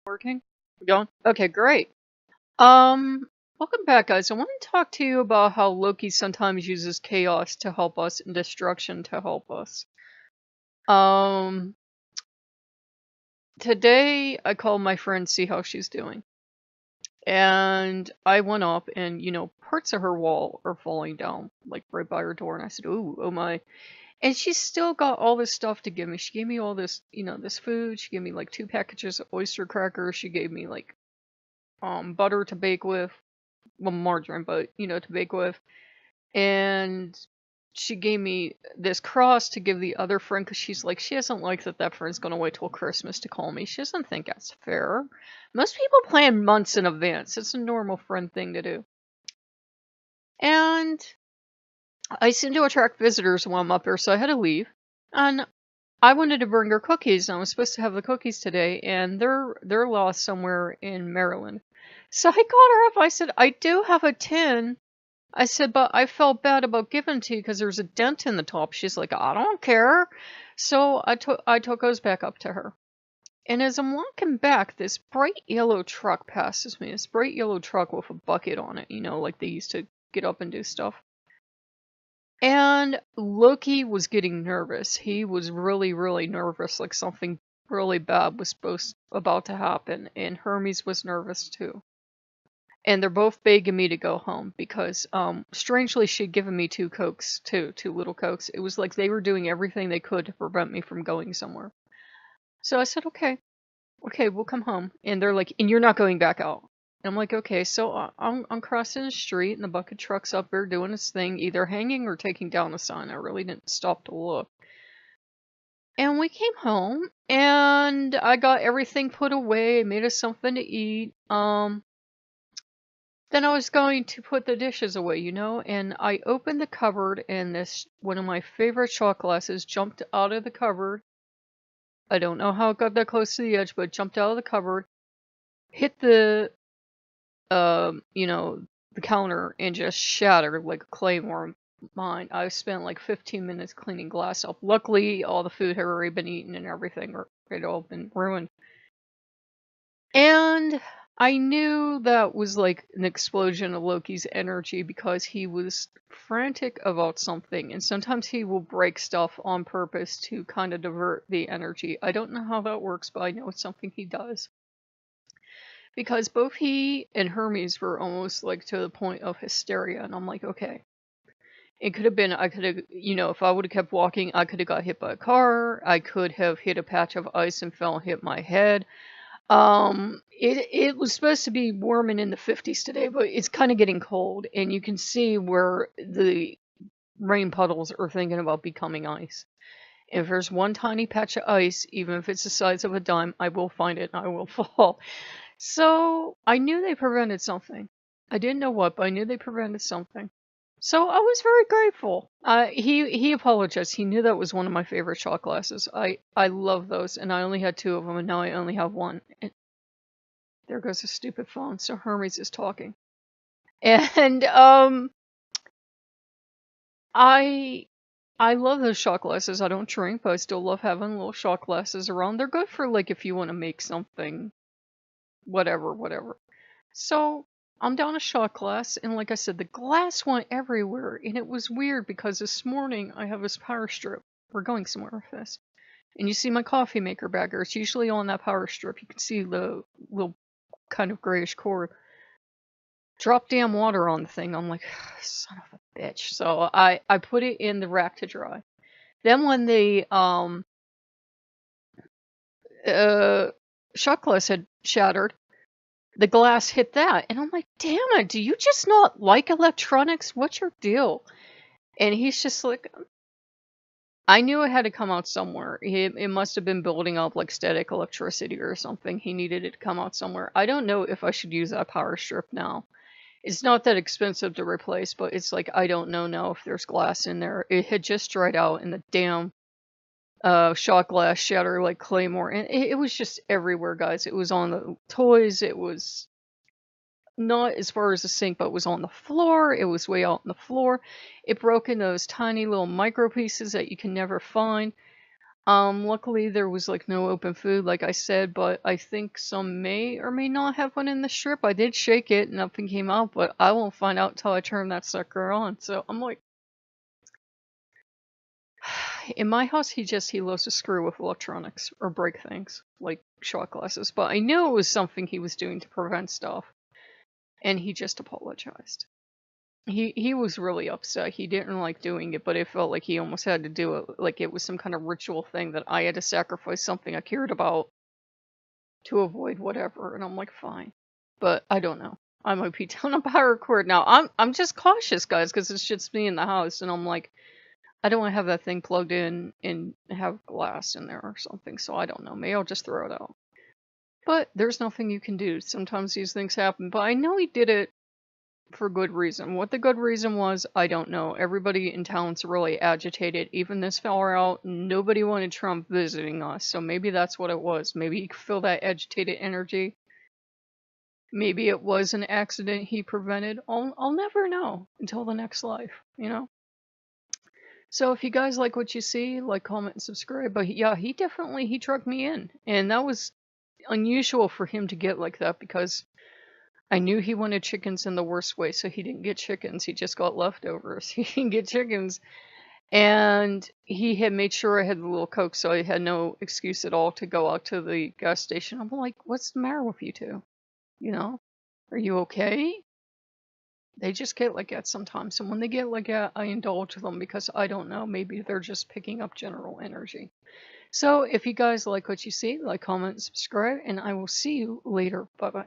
Working? We going? Okay, great. Um, Welcome back, guys. I want to talk to you about how Loki sometimes uses chaos to help us and destruction to help us. Um, Today I called my friend to see how she's doing. And I went up and, parts of her wall are falling down, like right by her door. And I said, "Ooh, oh my." And she's still got all this stuff to give me. She gave me all this, this food. She gave me like 2 packages of oyster crackers. She gave me like butter to bake with, well, margarine, but to bake with. And she gave me this cross to give the other friend because she's like, she doesn't like that friend's gonna wait till Christmas to call me. She doesn't think that's fair. Most people plan months in advance. It's a normal friend thing to do. And I seem to attract visitors while I'm up there, so I had to leave. And I wanted to bring her cookies, and I was supposed to have the cookies today, and they're lost somewhere in Maryland. So I called her up. I said, I do have a tin. I said, but I felt bad about giving to you because there's a dent in the top. She's like, I don't care. So I took those back up to her. And as I'm walking back, this bright yellow truck passes me. This bright yellow truck with a bucket on it, like they used to get up and do stuff. And Loki was getting nervous. He was really, really nervous, like something really bad was about to happen. And Hermes was nervous too. And they're both begging me to go home because, strangely, she'd given me 2 Cokes too, 2 little Cokes. It was like they were doing everything they could to prevent me from going somewhere. So I said, okay, we'll come home. And they're like, and you're not going back out. And I'm like, okay. So I'm crossing the street, and the bucket truck's up there doing its thing, either hanging or taking down a sign. I really didn't stop to look. And we came home, and I got everything put away, made us something to eat. Then I was going to put the dishes away, and I opened the cupboard, and this one of my favorite shot glasses jumped out of the cupboard. I don't know how it got that close to the edge, but it jumped out of the cupboard, hit the the counter, and just shattered like a claymore mine. I spent like 15 minutes cleaning glass up. Luckily, all the food had already been eaten and everything, or it had all been ruined. And I knew that was like an explosion of Loki's energy because he was frantic about something, and sometimes he will break stuff on purpose to kind of divert the energy. I don't know how that works, but I know it's something he does. Because both he and Hermes were almost like to the point of hysteria, and I'm like, okay. It could have been, I could have, if I would have kept walking, I could have got hit by a car. I could have hit a patch of ice and fell and hit my head. It was supposed to be warm and in the 50s today, but it's kind of getting cold, and you can see where the rain puddles are thinking about becoming ice. If there's one tiny patch of ice, even if it's the size of a dime, I will find it and I will fall. So I knew they prevented something. I didn't know what, but I knew they prevented something. So I was very grateful. He apologized. He knew that was one of my favorite shot glasses. I love those, and I only had 2 of them, and now I only have 1. And there goes the stupid phone. So Hermes is talking, and I love those shot glasses. I don't drink, but I still love having little shot glasses around. They're good for like if you want to make something, whatever. So I'm down a shot glass, and like I said, the glass went everywhere, and it was weird because this morning I have this power strip. We're going somewhere with this. And you see my coffee maker bagger. It's usually on that power strip. You can see the little kind of grayish cord. Drop damn water on the thing. I'm like, son of a bitch. So I put it in the rack to dry. Then when the shot glass had shattered, the glass hit that, and I'm like, damn it, do you just not like electronics? What's your deal? And he's just like, I knew it had to come out somewhere. It must have been building up like static electricity or something. He needed it to come out somewhere. I don't know if I should use that power strip now. It's not that expensive to replace, but it's like, I don't know now if there's glass in there. It had just dried out, and the damn shot glass shattered like claymore, and it was just everywhere, guys. It was on the toys. It was not as far as the sink, but it was on the floor. It was way out on the floor. It broke in those tiny little micro pieces that you can never find. Luckily there was like no open food, like I said, but I think some may or may not have one in the strip. I did shake it, nothing came out, but I won't find out till I turn that sucker on. So I'm like, in my house, he loves to screw with electronics or break things like shot glasses. But I knew it was something he was doing to prevent stuff, and he just apologized. He was really upset. He didn't like doing it, but it felt like he almost had to do it, like it was some kind of ritual thing that I had to sacrifice something I cared about to avoid whatever. And I'm like, fine, but I don't know. I might be down a power cord now. I'm just cautious, guys, because it's just me in the house, and I'm like, I don't want to have that thing plugged in and have glass in there or something. So I don't know. Maybe I'll just throw it out. But there's nothing you can do. Sometimes these things happen. But I know he did it for good reason. What the good reason was, I don't know. Everybody in town's really agitated. Even this far out, nobody wanted Trump visiting us. So maybe that's what it was. Maybe he could feel that agitated energy. Maybe it was an accident he prevented. I'll never know until the next life, you know? So if you guys like what you see, like, comment, and subscribe. But yeah, he drugged me in. And that was unusual for him to get like that, because I knew he wanted chickens in the worst way, so he didn't get chickens. He just got leftovers. He didn't get chickens. And he had made sure I had the little Coke, so I had no excuse at all to go out to the gas station. I'm like, what's the matter with you two? You know? Are you okay? They just get like that sometimes. And when they get like that, I indulge them because I don't know. Maybe they're just picking up general energy. So if you guys like what you see, like, comment, subscribe, and I will see you later. Bye-bye.